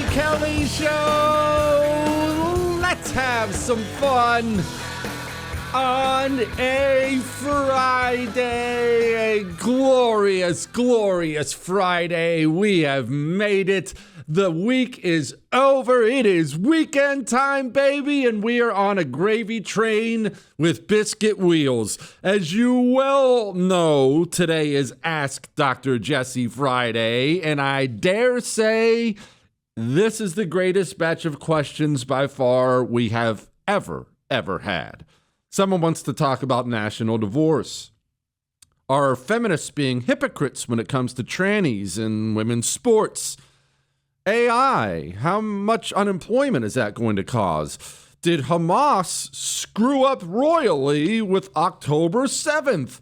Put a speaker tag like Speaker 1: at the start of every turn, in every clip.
Speaker 1: Jesse Kelly Show. Let's have some fun on a Friday. A glorious, glorious Friday. We have made it. The week is over. It is weekend time, baby, and we are on a gravy train with biscuit wheels. As you well know, today is Ask Dr. Jesse Friday, and I dare say this is the greatest batch of questions by far we have ever had. Someone wants to talk about national divorce. Are feminists being hypocrites when it comes to trannies and women's sports? AI, how much unemployment is that going to cause? Did Hamas screw up royally with October 7th?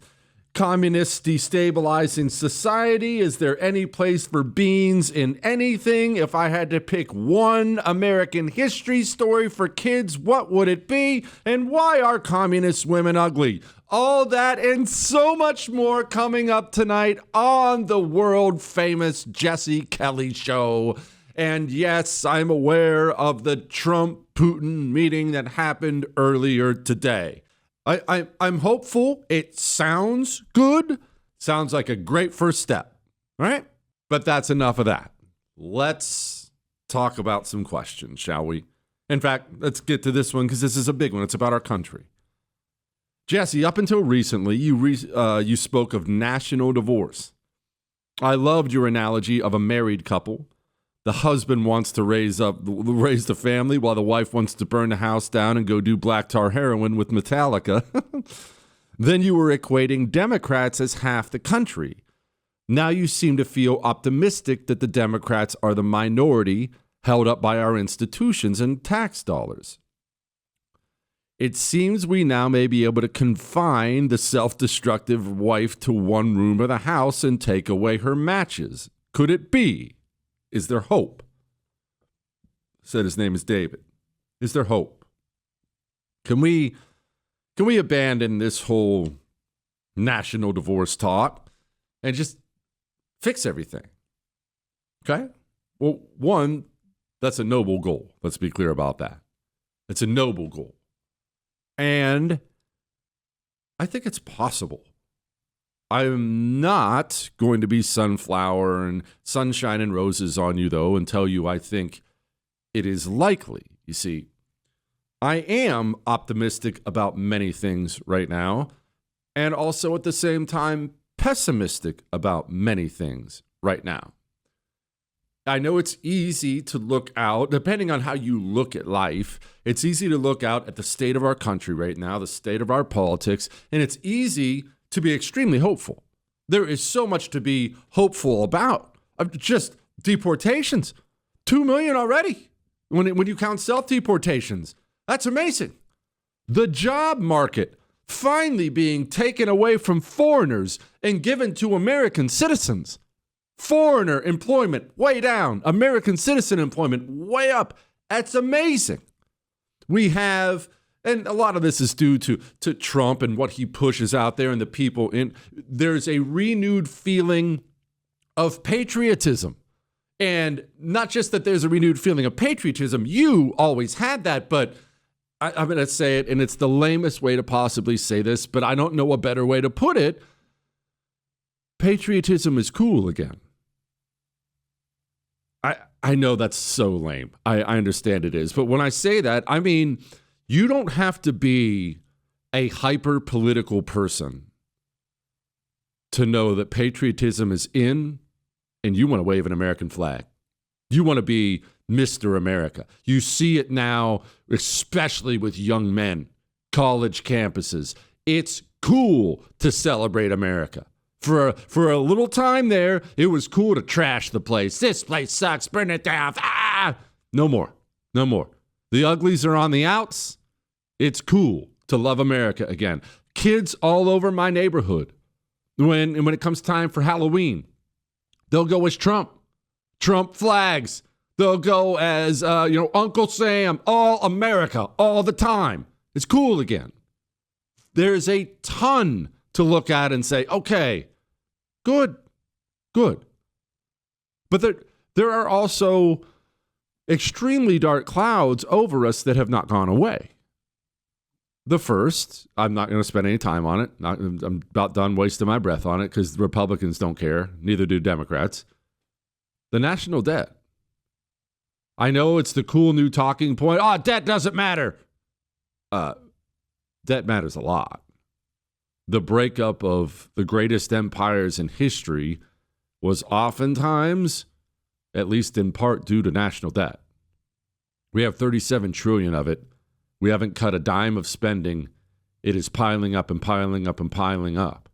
Speaker 1: Communists destabilizing society. Is there any place for beans in anything? If I had to pick one American history story for kids, what would it be? And why are communist women ugly? All that and so much more coming up tonight on the world famous Jesse Kelly Show. And yes, I'm aware of the Trump-Putin meeting that happened earlier today. I'm hopeful. It sounds good. Sounds like a great first step, right? But that's enough of that. Let's talk about some questions, shall we? In fact, let's get to this one because this is a big one. It's about our country. Jesse, up until recently, you spoke of national divorce. I loved your analogy of a married couple. The husband wants to raise the family while the wife wants to burn the house down and go do black tar heroin with Metallica. Then you were equating Democrats as half the country. Now you seem to feel optimistic that the Democrats are the minority held up by our institutions and tax dollars. It seems we now may be able to confine the self-destructive wife to one room of the house and take away her matches. Could it be? Is there hope? Said his name is David. Is there hope? Can we abandon this whole national divorce talk and just fix everything? Okay? Well, one, that's a noble goal. Let's be clear about that. It's a noble goal. And I think it's possible. I'm not going to be sunflower and sunshine and roses on you, though, and tell you I think it is likely. You see, I am optimistic about many things right now, and also at the same time pessimistic about many things right now. I know it's easy to look out, depending on how you look at life, it's easy to look out at the state of our country right now, the state of our politics, and it's easy to be extremely hopeful. There is so much to be hopeful about. Just deportations. 2 million already when you count self-deportations. That's amazing. The job market finally being taken away from foreigners and given to American citizens. Foreigner employment way down. American citizen employment way up. That's amazing. We have... And a lot of this is due to Trump and what he pushes out there and the people in. There's a renewed feeling of patriotism. And not just that there's a renewed feeling of patriotism. You always had that, but I'm going to say it, and it's the lamest way to possibly say this, but I don't know a better way to put it. Patriotism is cool again. I know that's so lame. I understand it is. But when I say that, I mean... You don't have to be a hyper-political person to know that patriotism is in and you want to wave an American flag. You want to be Mr. America. You see it now, especially with young men, college campuses. It's cool to celebrate America. For a little time there, it was cool to trash the place. This place sucks, burn it down. Ah! No more. No more. The uglies are on the outs. It's cool to love America again. Kids all over my neighborhood, when it comes time for Halloween, they'll go as Trump flags. They'll go as Uncle Sam, all America, all the time. It's cool again. There's a ton to look at and say, okay, good. But there are also extremely dark clouds over us that have not gone away. The first, I'm not going to spend any time on it. I'm about done wasting my breath on it because the Republicans don't care. Neither do Democrats. The national debt. I know it's the cool new talking point. Oh, debt doesn't matter. Debt matters a lot. The breakup of the greatest empires in history was oftentimes, at least in part, due to national debt. We have 37 trillion of it. We haven't cut a dime of spending. It is piling up and piling up and piling up.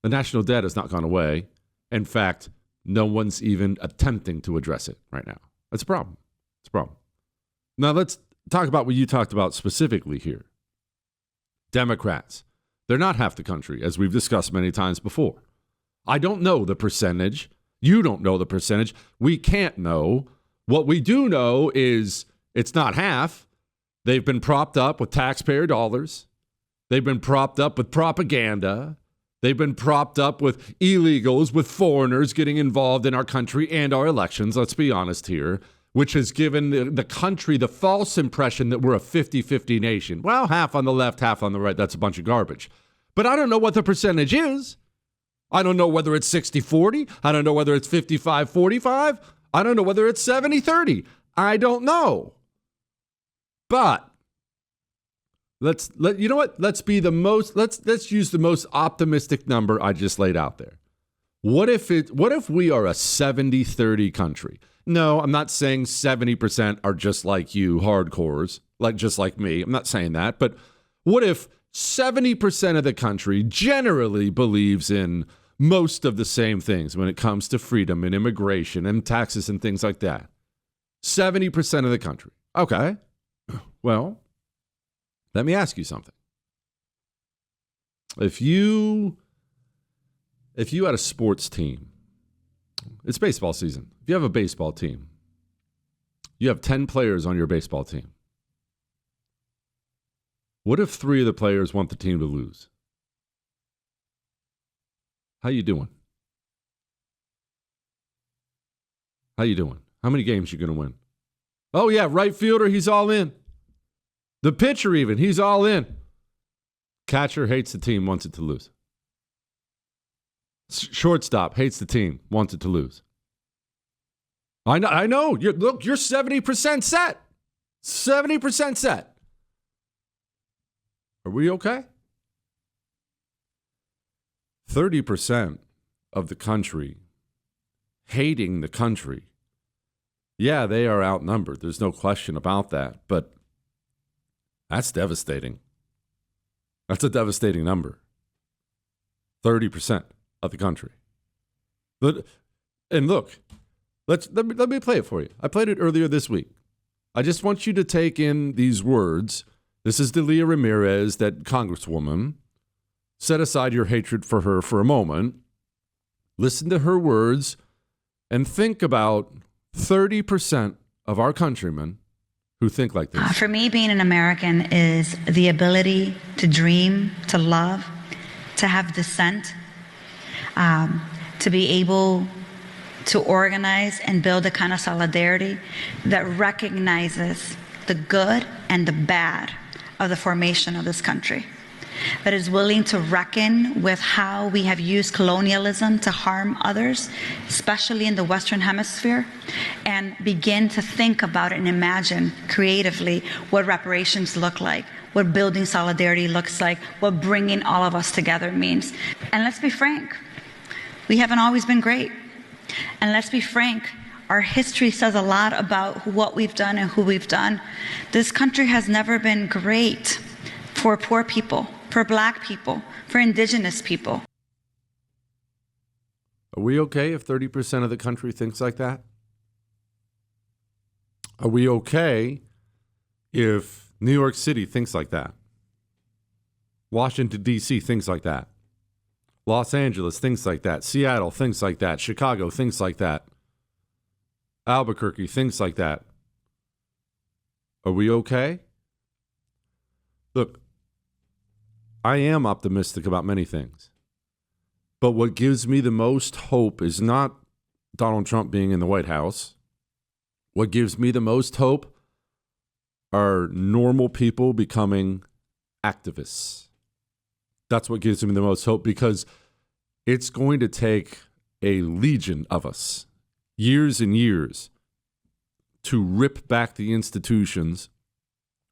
Speaker 1: The national debt has not gone away. In fact, no one's even attempting to address it right now. That's a problem. It's a problem. Now let's talk about what you talked about specifically here. Democrats. They're not half the country, as we've discussed many times before. I don't know the percentage. You don't know the percentage. We can't know. What we do know is it's not half. They've been propped up with taxpayer dollars. They've been propped up with propaganda. They've been propped up with illegals, with foreigners getting involved in our country and our elections, let's be honest here, which has given the country the false impression that we're a 50-50 nation. Well, half on the left, half on the right. That's a bunch of garbage. But I don't know what the percentage is. I don't know whether it's 60-40. I don't know whether it's 55-45. I don't know whether it's 70-30. I don't know. But let's use the most optimistic number I just laid out there. What if we are a 70-30 country? No, I'm not saying 70% are just like you, hardcores, just like me. I'm not saying that. But what if 70% of the country generally believes in most of the same things when it comes to freedom and immigration and taxes and things like that? 70% of the country. Okay. Well, let me ask you something. If you had a sports team, it's baseball season. If you have a baseball team, you have 10 players on your baseball team. What if 3 of the players want the team to lose? How you doing? How you doing? How many games you going to win? Oh, yeah, right fielder, he's all in. The pitcher even, he's all in. Catcher hates the team, wants it to lose. Shortstop hates the team, wants it to lose. I know. You're 70% set. 70% set. Are we okay? 30% of the country hating the country. Yeah, they are outnumbered. There's no question about that. But that's devastating. That's a devastating number. 30% of the country. And look, let me play it for you. I played it earlier this week. I just want you to take in these words. This is Delia Ramirez, that congresswoman. Set aside your hatred for her for a moment. Listen to her words and think about 30% of our countrymen who think like this.
Speaker 2: For me, being an American is the ability to dream, to love, to have dissent, to be able to organize and build a kind of solidarity that recognizes the good and the bad of the formation of this country, that is willing to reckon with how we have used colonialism to harm others, especially in the Western Hemisphere, and begin to think about and imagine creatively what reparations look like, what building solidarity looks like, what bringing all of us together means. And let's be frank, we haven't always been great. And let's be frank, our history says a lot about what we've done and who we've done. This country has never been great for poor people, for Black people, for Indigenous people.
Speaker 1: Are we okay if 30% of the country thinks like that? Are we okay if New York City thinks like that? Washington, D.C. thinks like that. Los Angeles thinks like that. Seattle thinks like that. Chicago thinks like that. Albuquerque thinks like that. Are we okay? Look, I am optimistic about many things. But what gives me the most hope is not Donald Trump being in the White House. What gives me the most hope are normal people becoming activists. That's what gives me the most hope, because it's going to take a legion of us, years and years, to rip back the institutions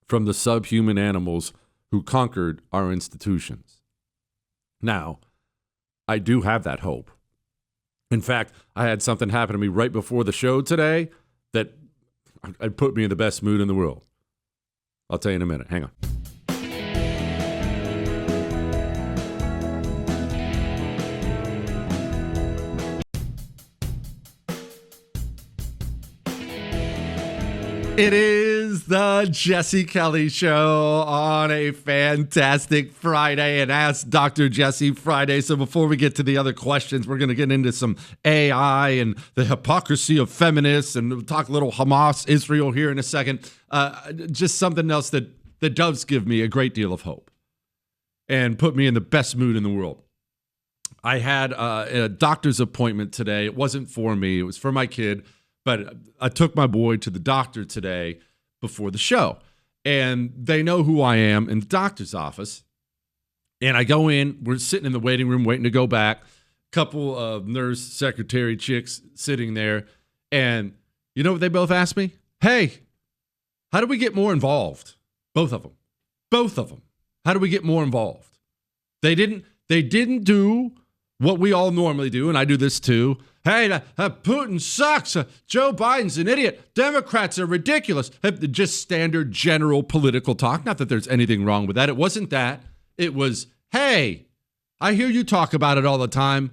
Speaker 1: from the subhuman animals who conquered our institutions. Now, I do have that hope. In fact, I had something happen to me right before the show today that put me in the best mood in the world. I'll tell you in a minute. Hang on. It is the Jesse Kelly Show on a fantastic Friday, and Ask Dr. Jesse Friday. So before we get to the other questions, we're going to get into some AI and the hypocrisy of feminists, and we'll talk a little Hamas, Israel here in a second. Just something else that does give me a great deal of hope and put me in the best mood in the world. I had a doctor's appointment today. It wasn't for me. It was for my kid. But I took my boy to the doctor today before the show, and they know who I am in the doctor's office. And I go in, we're sitting in the waiting room waiting to go back, couple of nurse secretary chicks sitting there. And you know what they both asked me? Hey, how do we get more involved? Both of them. How do we get more involved? They didn't do what we all normally do, and I do this too. Hey, Putin sucks. Joe Biden's an idiot. Democrats are ridiculous. Just standard general political talk. Not that there's anything wrong with that. It wasn't that. It was, hey, I hear you talk about it all the time.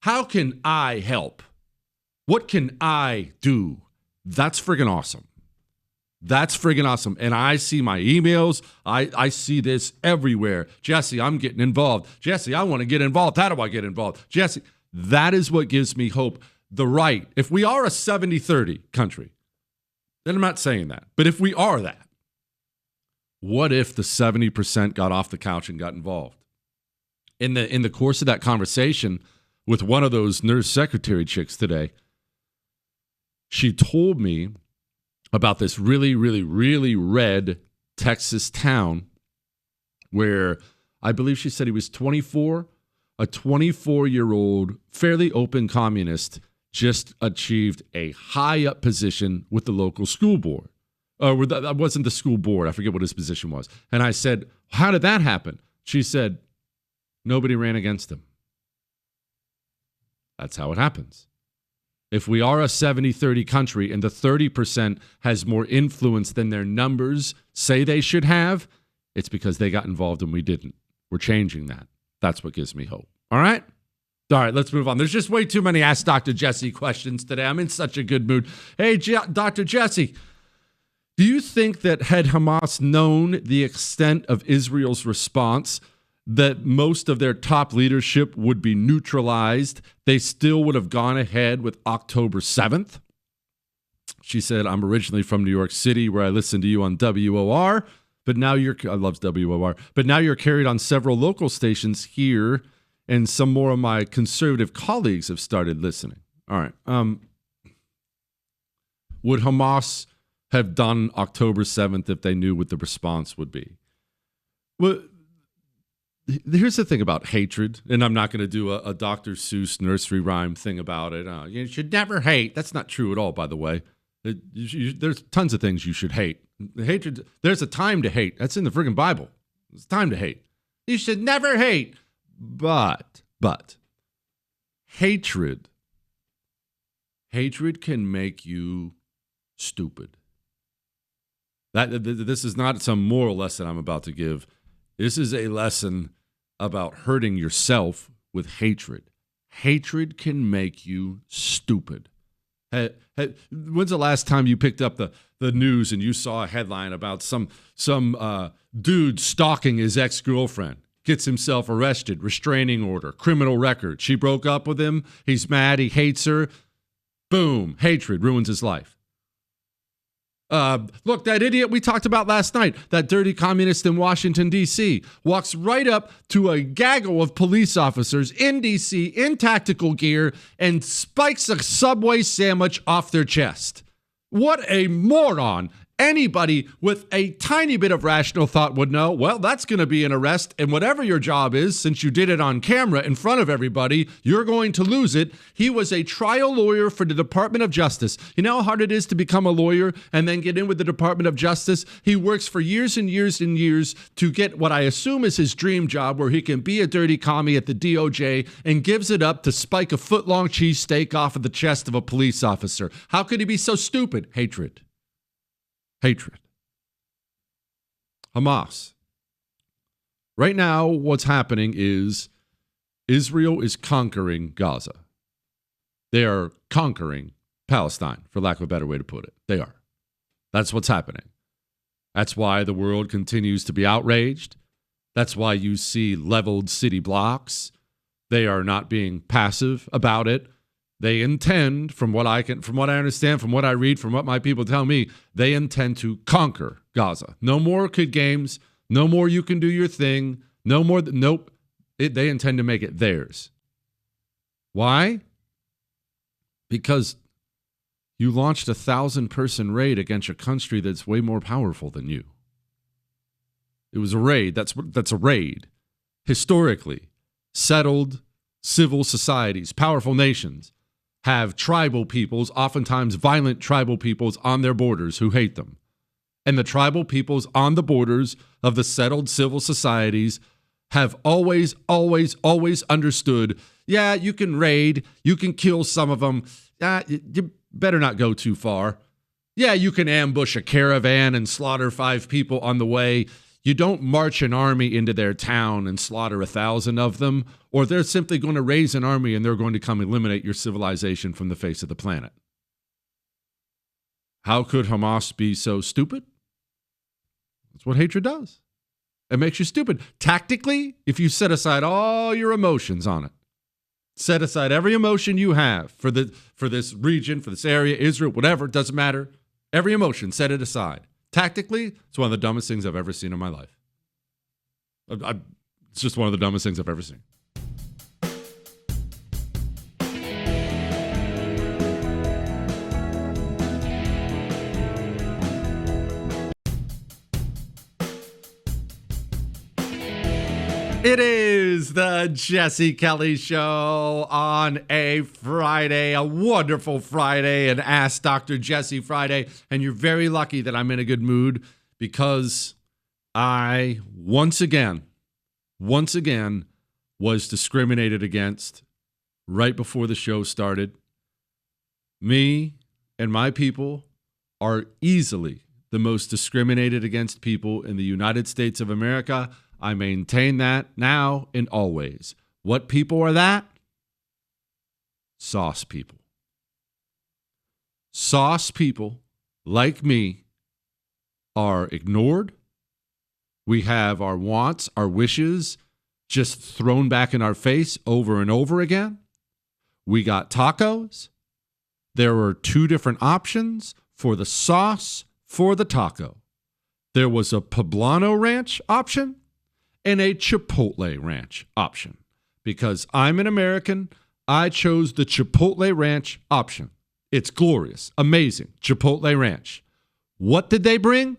Speaker 1: How can I help? What can I do? That's friggin' awesome. That's friggin' awesome. And I see my emails. I see this everywhere. Jesse, I'm getting involved. Jesse, I want to get involved. How do I get involved? Jesse, that is what gives me hope. The right, if we are a 70-30 country, then I'm not saying that, but if we are that, what if the 70% got off the couch and got involved? In the course of that conversation with one of those nurse secretary chicks today, she told me about this really, really, really red Texas town where I believe she said he was 24. A 24-year-old, fairly open communist just achieved a high-up position with the local school board. That wasn't the school board. I forget what his position was. And I said, how did that happen? She said, nobody ran against him. That's how it happens. If we are a 70-30 country and the 30% has more influence than their numbers say they should have, it's because they got involved and we didn't. We're changing that. That's what gives me hope. All right? All right, let's move on. There's just way too many Ask Dr. Jesse questions today. I'm in such a good mood. Hey, Dr. Jesse, do you think that had Hamas known the extent of Israel's response, that most of their top leadership would be neutralized? They still would have gone ahead with October 7th? She said, I'm originally from New York City, where I listen to you on WOR. But now I love WOR, but now you're carried on several local stations here, and some more of my conservative colleagues have started listening. All right. Would Hamas have done October 7th if they knew what the response would be? Well, here's the thing about hatred, and I'm not going to do a Dr. Seuss nursery rhyme thing about it. You should never hate. That's not true at all, by the way. There's tons of things you should hate. Hatred, there's a time to hate. That's in the friggin' Bible. It's time to hate. You should never hate. But hatred can make you stupid. This is not some moral lesson I'm about to give. This is a lesson about hurting yourself with hatred. Hatred can make you stupid. When's the last time you picked up the news and you saw a headline about some dude stalking his ex-girlfriend, gets himself arrested, restraining order, criminal record. She broke up with him. He's mad. He hates her. Boom. Hatred ruins his life. Look, that idiot we talked about last night, that dirty communist in Washington, D.C., walks right up to a gaggle of police officers in D.C. in tactical gear and spikes a Subway sandwich off their chest. What a moron. Anybody with a tiny bit of rational thought would know, well, that's going to be an arrest, and whatever your job is, since you did it on camera in front of everybody, you're going to lose it. He was a trial lawyer for the Department of Justice. You know how hard it is to become a lawyer and then get in with the Department of Justice? He works for years and years and years to get what I assume is his dream job, where he can be a dirty commie at the DOJ, and gives it up to spike a foot-long cheesesteak off of the chest of a police officer. How could he be so stupid? Hatred. Hamas. Right now, what's happening is Israel is conquering Gaza. They are conquering Palestine, for lack of a better way to put it. They are. That's what's happening. That's why the world continues to be outraged. That's why you see leveled city blocks. They are not being passive about it. They intend, from what I understand, from what I read, from what my people tell me, they intend to conquer Gaza. No more kid games. No more you can do your thing. No more. Nope. They intend to make it theirs. Why? Because you launched 1,000-person raid against a country that's way more powerful than you. It was a raid. That's a raid. Historically, settled civil societies, powerful nations, have tribal peoples, oftentimes violent tribal peoples, on their borders who hate them. And the tribal peoples on the borders of the settled civil societies have always understood, yeah, you can raid, you can kill some of them, you better not go too far. Yeah, you can ambush a caravan and slaughter 5 people on the way. You don't march an army into their town and slaughter 1,000 of them, or they're simply going to raise an army and they're going to come eliminate your civilization from the face of the planet. How could Hamas be so stupid? That's what hatred does. It makes you stupid. Tactically, if you set aside all your emotions on it, set aside every emotion you have for this region, for this area, Israel, whatever, it doesn't matter. Every emotion, set it aside. Tactically, it's one of the dumbest things I've ever seen in my life. It's just one of the dumbest things I've ever seen. It is the Jesse Kelly Show on a Friday, a wonderful Friday, an Ask Dr. Jesse Friday. And you're very lucky that I'm in a good mood, because I once again was discriminated against right before the show started. Me and my people are easily the most discriminated against people in the United States of America. I maintain that now and always. What people are that? Sauce people. Sauce people like me are ignored. We have our wants, our wishes just thrown back in our face over and over again. We got tacos. There were 2 different options for the sauce for the taco. There was a poblano ranch option and a Chipotle ranch option. Because I'm an American, I chose the Chipotle ranch option. It's glorious, amazing, Chipotle ranch. What did they bring?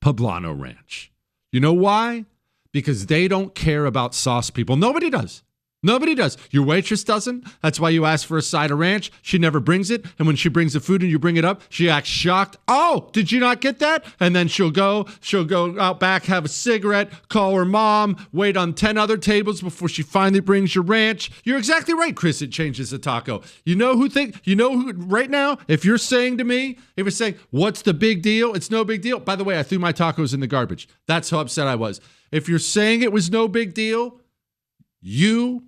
Speaker 1: Poblano ranch. You know why? Because they don't care about sauce people. Nobody does. Nobody does. Your waitress doesn't. That's why you ask for a side of ranch. She never brings it. And when she brings the food and you bring it up, she acts shocked. Oh, did you not get that? And then she'll go out back, have a cigarette, call her mom, wait on 10 other tables before she finally brings your ranch. You're exactly right, Chris. It changes the taco. You know who right now, if you're saying, what's the big deal? It's no big deal. By the way, I threw my tacos in the garbage. That's how upset I was. If you're saying it was no big deal, you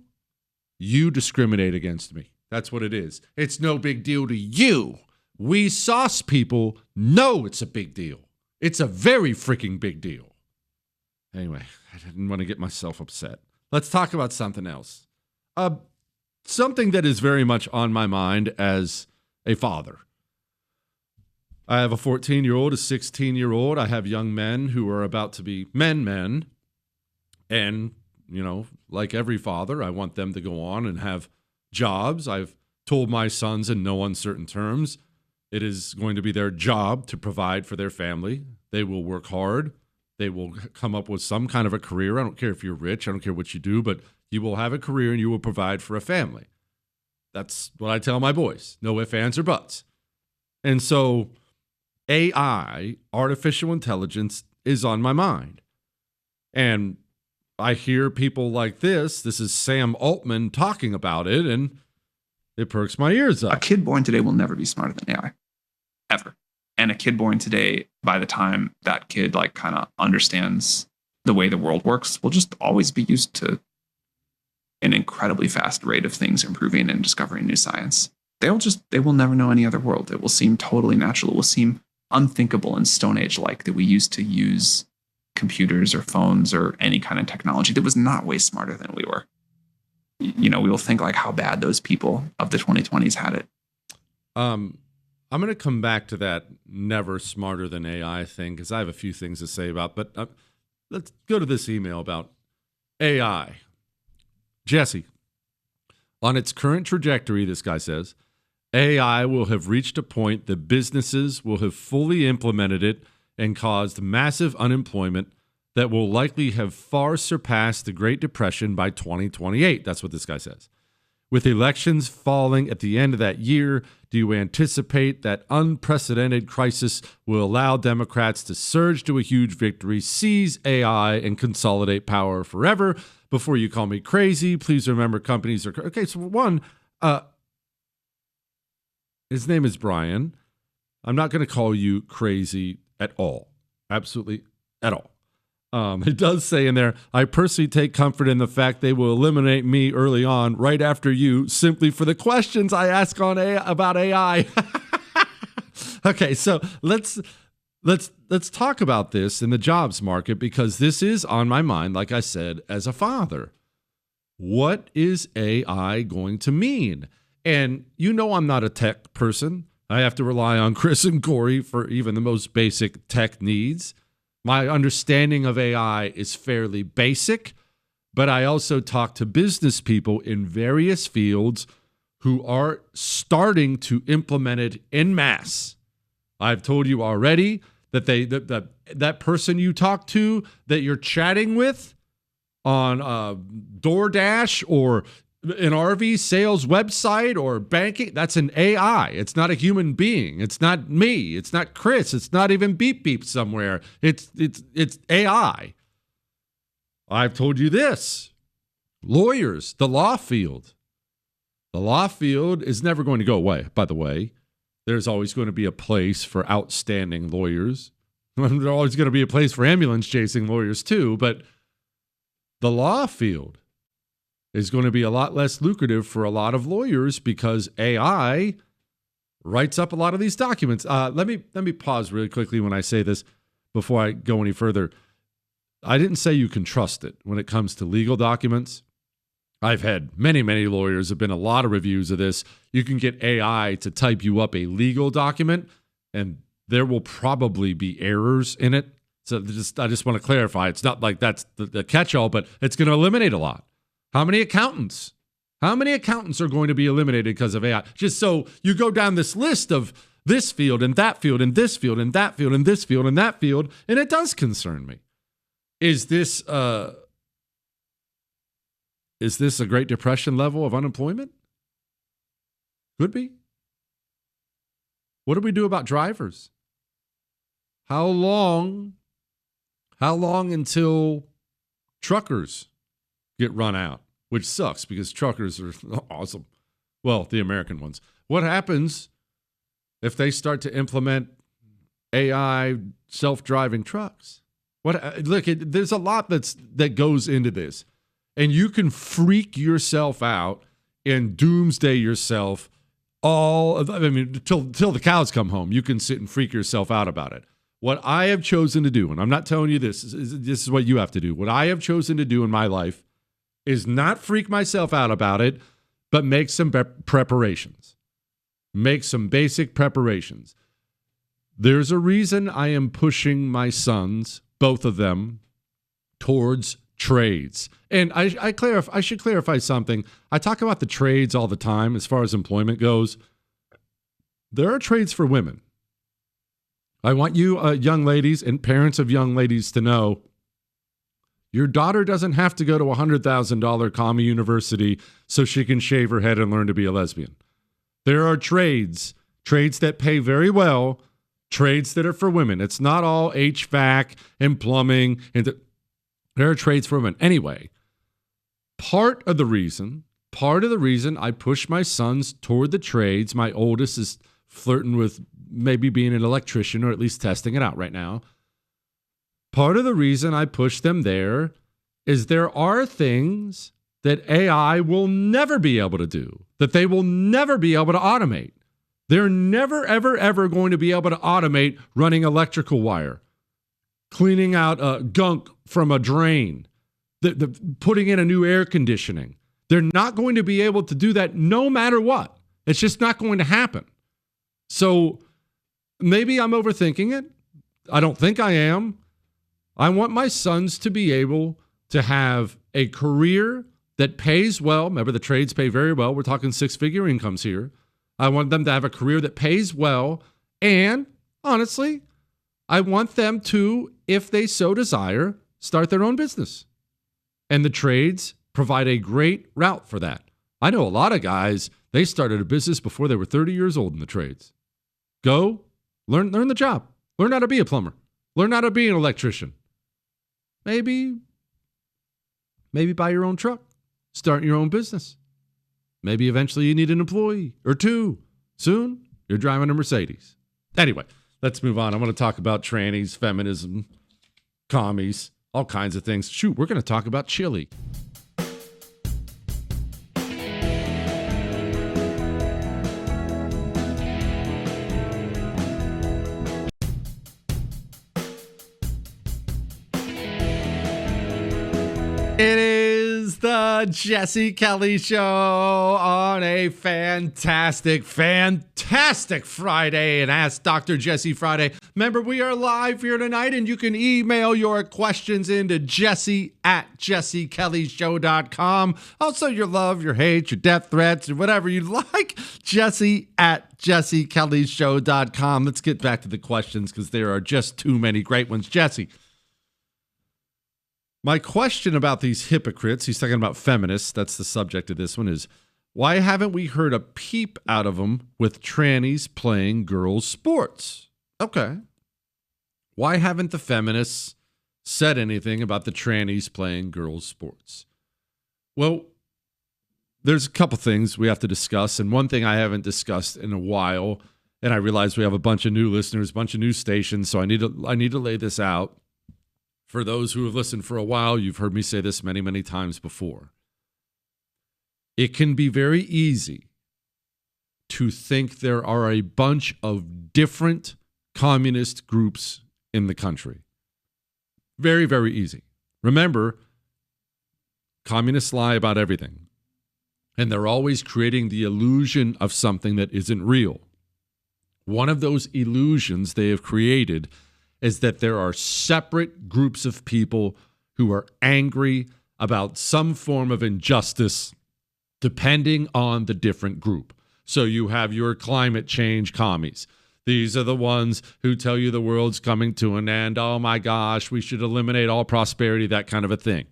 Speaker 1: discriminate against me. That's what it is. It's no big deal to you. We sauce people know it's a big deal. It's a very freaking big deal. Anyway, I didn't want to get myself upset. Let's talk about something else. Something that is very much on my mind as a father. I have a 14-year-old, a 16-year-old. I have young men who are about to be men. And like every father, I want them to go on and have jobs. I've told my sons in no uncertain terms, It is going to be their job to provide for their family. They will work hard. They will come up with some kind of a career. I don't care if you're rich. I don't care what you do, but you will have a career and you will provide for a family. That's what I tell my boys. No ifs, ands, or buts. And so AI, artificial intelligence, is on my mind. And I hear people like this is Sam Altman talking about it, and it perks my ears up.
Speaker 3: A kid born today will never be smarter than AI, ever. And a kid born today, by the time that kid like kind of understands the way the world works, will just always be used to an incredibly fast rate of things improving and discovering new science. They will never know any other world. It will seem totally natural. It will seem unthinkable and Stone Age-like that we used to use computers or phones or any kind of technology that was not way smarter than we were. We will think like how bad those people of the 2020s had it.
Speaker 1: I'm going to come back to that never smarter than AI thing because I have a few things to say about, but let's go to this email about AI. Jesse, on its current trajectory, this guy says, AI will have reached a point that businesses will have fully implemented it and caused massive unemployment that will likely have far surpassed the Great Depression by 2028. That's what this guy says. With elections falling at the end of that year, do you anticipate that unprecedented crisis will allow Democrats to surge to a huge victory, seize AI, and consolidate power forever? Before you call me crazy, please remember companies are... Okay, so one, his name is Brian. I'm not going to call you crazy at all. Absolutely at all. It does say in there, I personally take comfort in the fact they will eliminate me early on, right after you, simply for the questions I ask on about AI. Okay, so let's talk about this in the jobs market because this is on my mind, like I said, as a father. What is AI going to mean? And I'm not a tech person. I have to rely on Chris and Corey for even the most basic tech needs. My understanding of AI is fairly basic, but I also talk to business people in various fields who are starting to implement it en masse. I've told you already that that person you talk to that you're chatting with on DoorDash or an RV sales website or banking, that's an AI. It's not a human being. It's not me. It's not Chris. It's not even Beep Beep somewhere. It's AI. I've told you this. Lawyers, the law field. The law field is never going to go away, by the way. There's always going to be a place for outstanding lawyers. There's always going to be a place for ambulance chasing lawyers too, but the law field is going to be a lot less lucrative for a lot of lawyers because AI writes up a lot of these documents. Let me pause really quickly when I say this before I go any further. I didn't say you can trust it when it comes to legal documents. I've had many lawyers, have been a lot of reviews of this. You can get AI to type you up a legal document, and there will probably be errors in it. So I just want to clarify. It's not like that's the catch-all, but it's going to eliminate a lot. How many accountants are going to be eliminated because of AI? Just so you go down this list of this field and that field and this field and that field and this field and that field, and it does concern me. Is this a Great Depression level of unemployment? Could be. What do we do about drivers? How long until truckers get run out? Which sucks because truckers are awesome. Well, the American ones. What happens if they start to implement AI self-driving trucks? There's a lot that goes into this. And you can freak yourself out and doomsday yourself till the cows come home. You can sit and freak yourself out about it. What I have chosen to do, and I'm not telling you this is what you have to do. What I have chosen to do in my life is not freak myself out about it, but make some preparations. Make some basic preparations. There's a reason I am pushing my sons, both of them, towards trades. And I should clarify something. I talk about the trades all the time as far as employment goes. there are trades for women. I want you young ladies and parents of young ladies to know your daughter doesn't have to go to a $100,000 commie university so she can shave her head and learn to be a lesbian. There are trades that pay very well, trades that are for women. It's not all HVAC and plumbing. There are trades for women. Anyway, part of the reason I push my sons toward the trades, my oldest is flirting with maybe being an electrician or at least testing it out right now. Part of the reason I push them there is there are things that AI will never be able to do, that they will never be able to automate. They're never, ever, ever going to be able to automate running electrical wire, cleaning out gunk from a drain, putting in a new air conditioning. They're not going to be able to do that no matter what. It's just not going to happen. So maybe I'm overthinking it. I don't think I am. I want my sons to be able to have a career that pays well. Remember, the trades pay very well. We're talking six-figure incomes here. I want them to have a career that pays well. And honestly, I want them to, if they so desire, start their own business. And the trades provide a great route for that. I know a lot of guys, they started a business before they were 30 years old in the trades. Go, learn the job. Learn how to be a plumber. Learn how to be an electrician. Maybe buy your own truck. Start your own business. Maybe eventually you need an employee or two. Soon, you're driving a Mercedes. Anyway, let's move on. I want to talk about trannies, feminism, commies, all kinds of things. Shoot, we're going to talk about chili. It is the Jesse Kelly Show on a fantastic Friday, and Ask Dr. Jesse Friday. Remember, we are live here tonight, and you can email your questions into jesse@jessekellyshow.com. Also, your love, your hate, your death threats, or whatever you'd like, jesse@jessekellyshow.com. Let's get back to the questions because there are just too many great ones. Jesse, my question about these hypocrites, he's talking about feminists, that's the subject of this one, is why haven't we heard a peep out of them with trannies playing girls' sports? Okay. Why haven't the feminists said anything about the trannies playing girls' sports? Well, there's a couple things we have to discuss, and one thing I haven't discussed in a while, and I realize we have a bunch of new listeners, a bunch of new stations, so I need to lay this out. For those who have listened for a while, you've heard me say this many, many times before. It can be very easy to think there are a bunch of different communist groups in the country. Very, very easy. Remember, communists lie about everything. And they're always creating the illusion of something that isn't real. One of those illusions they have created is that there are separate groups of people who are angry about some form of injustice depending on the different group. So you have your climate change commies. These are the ones who tell you the world's coming to an end. Oh my gosh, we should eliminate all prosperity, that kind of a thing.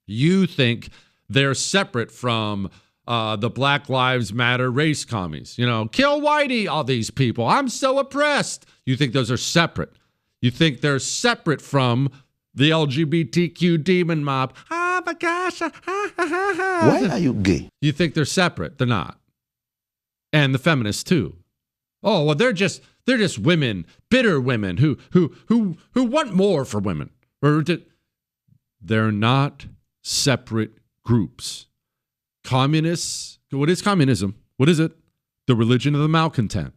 Speaker 1: You think they're separate from the Black Lives Matter race commies. You know, kill whitey, all these people. I'm so oppressed. You think those are separate. You think they're separate from the LGBTQ demon mob. Oh my gosh.
Speaker 4: Why are you gay?
Speaker 1: You think they're separate. They're not. And the feminists too. Oh, well, they're just women, bitter women who want more for women. They're not separate groups. Communists, what is communism? What is it? The religion of the malcontent.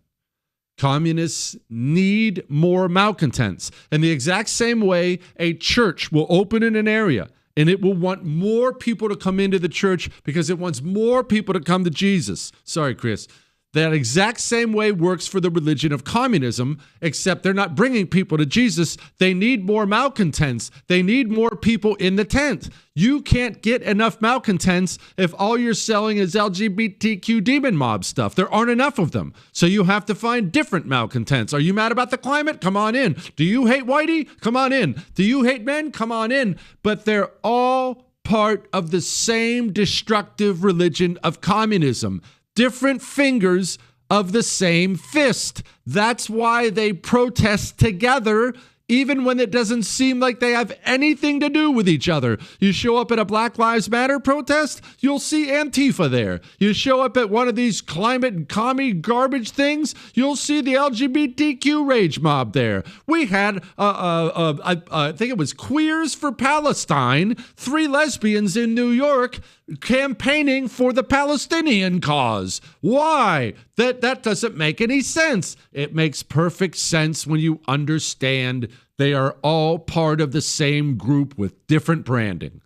Speaker 1: Communists need more malcontents. In the exact same way, a church will open in an area and it will want more people to come into the church because it wants more people to come to Jesus. Sorry, Chris. That exact same way works for the religion of communism, except they're not bringing people to Jesus. They need more malcontents. They need more people in the tent. You can't get enough malcontents if all you're selling is LGBTQ demon mob stuff. There aren't enough of them. So you have to find different malcontents. Are you mad about the climate? Come on in. Do you hate whitey? Come on in. Do you hate men? Come on in. But they're all part of the same destructive religion of communism. Different fingers of the same fist. That's why they protest together, even when it doesn't seem like they have anything to do with each other. You show up at a Black Lives Matter protest, you'll see Antifa there. You show up at one of these climate commie garbage things, you'll see the LGBTQ rage mob there. We had, I think it was Queers for Palestine, 3 lesbians in New York campaigning for the Palestinian cause. Why? That doesn't make any sense. It makes perfect sense when you understand they are all part of the same group with different branding.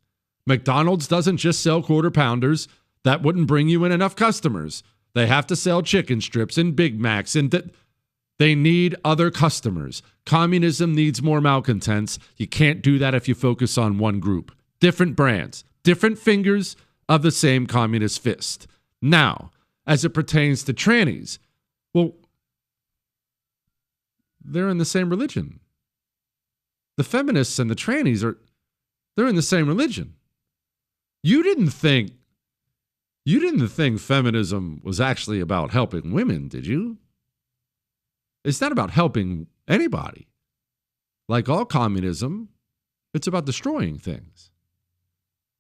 Speaker 1: McDonald's doesn't just sell quarter pounders. That wouldn't bring you in enough customers. They have to sell chicken strips and Big Macs, and they need other customers. Communism needs more malcontents. You can't do that if you focus on one group. Different brands, different fingers of the same communist fist. Now, as it pertains to trannies, well, they're in the same religion. The feminists and the trannies they're in the same religion. You didn't think feminism was actually about helping women, did you? It's not about helping anybody. Like all communism, it's about destroying things.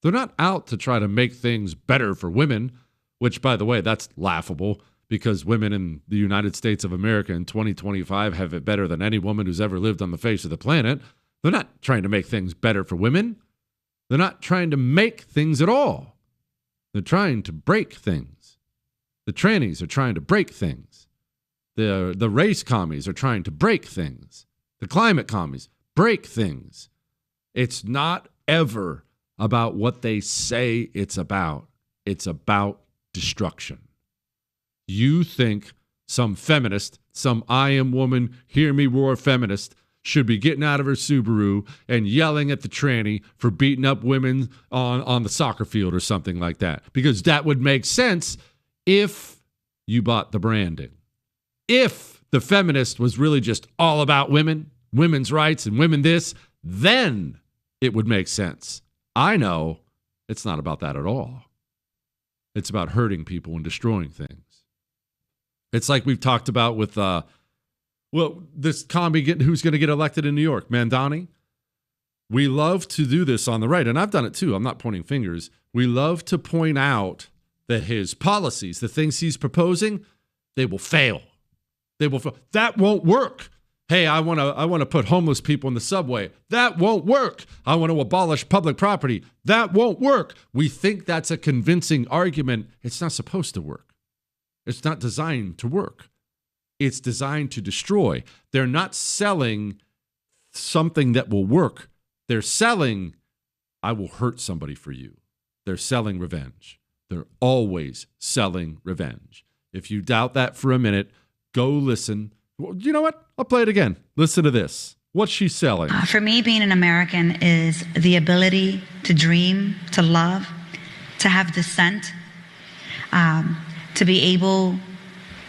Speaker 1: They're not out to try to make things better for women, which, by the way, that's laughable because women in the United States of America in 2025 have it better than any woman who's ever lived on the face of the planet. They're not trying to make things better for women. They're not trying to make things at all. They're trying to break things. The trannies are trying to break things. The race commies are trying to break things. The climate commies break things. It's not ever about what they say it's about. It's about destruction. You think some feminist, some I am woman, hear me roar feminist, should be getting out of her Subaru and yelling at the tranny for beating up women on the soccer field or something like that. Because that would make sense if you bought the branding. If the feminist was really just all about women, women's rights and women this, then it would make sense. I know it's not about that at all. It's about hurting people and destroying things. It's like we've talked about with, this commie who's going to get elected in New York, Mandani. We love to do this on the right, and I've done it too. I'm not pointing fingers. We love to point out that his policies, the things he's proposing, they will fail. They will fail. That won't work. Hey, I want to put homeless people in the subway. That won't work. I want to abolish public property. That won't work. We think that's a convincing argument. It's not supposed to work. It's not designed to work. It's designed to destroy. They're not selling something that will work. They're selling, I will hurt somebody for you. They're selling revenge. They're always selling revenge. If you doubt that for a minute, go listen. You know what? I'll play it again. Listen to this. What's she selling?
Speaker 2: For me, being an American is the ability to dream, to love, to have dissent, to be able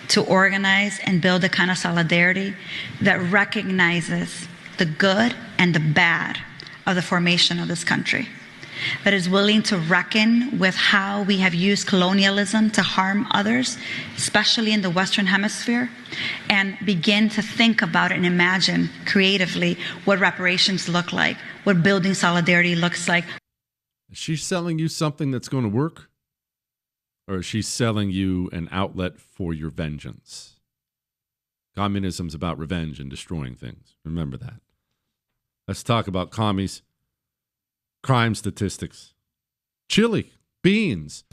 Speaker 2: to organize and build a kind of solidarity that recognizes the good and the bad of the formation of this country, that is willing to reckon with how we have used colonialism to harm others, especially in the Western Hemisphere, and begin to think about and imagine creatively what reparations look like, what building solidarity looks like.
Speaker 1: Is she selling you something that's going to work? Or is she selling you an outlet for your vengeance? Communism's about revenge and destroying things. Remember that. Let's talk about commies. Crime statistics. Chili, beans,